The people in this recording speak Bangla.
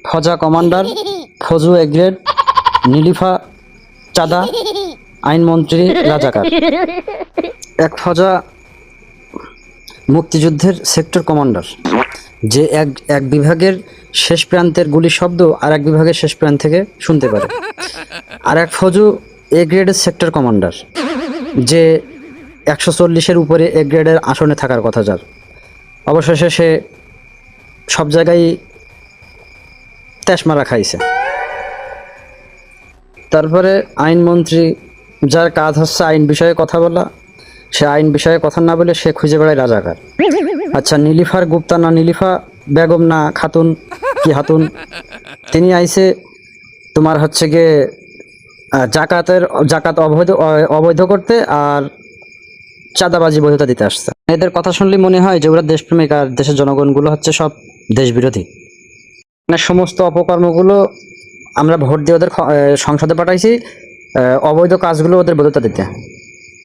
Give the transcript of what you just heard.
ফজা কমান্ডার, ফজু এগ্রেড, নীলিফা চাঁদা, আইনমন্ত্রী রাজাকার। এক ফজা মুক্তিযুদ্ধের সেক্টর কমান্ডার, যে এক বিভাগের শেষ প্রান্তের গুলির শব্দ আর এক বিভাগের শেষ প্রান্ত থেকে শুনতে পারে। আর এক ফজু এ গ্রেডের সেক্টর কমান্ডার, যে 140-এর উপরে এ গ্রেডের আসনে থাকার কথা, যার অবশেষে সে সব জায়গায় তেশমারা খাইছে। তারপরে আইনমন্ত্রী, যার কাজ হচ্ছে আইন বিষয়ে কথা বলা, সে আইন বিষয়ে কথা না বলে সে খুঁজে বেড়ায় রাজাকার। আচ্ছা, নীলিফার গুপ্তা না নীলিফা বেগম না খাতুন কি হাতুন, তিনি আইছে তোমার হচ্ছে গিয়ে জাকাত অবৈধ করতে আর চাঁদাবাজি বৈধতা দিতে আসছে। এদের কথা শুনলে মনে হয় যে ওরা দেশপ্রেমিক আর দেশের জনগণগুলো হচ্ছে সব দেশ বিরোধী। মানে সমস্ত অপকর্মগুলো আমরা ভোট দিয়ে ওদের সংসদে পাঠাইছি, অবৈধ কাজগুলো ওদের বৈধতা দিতে।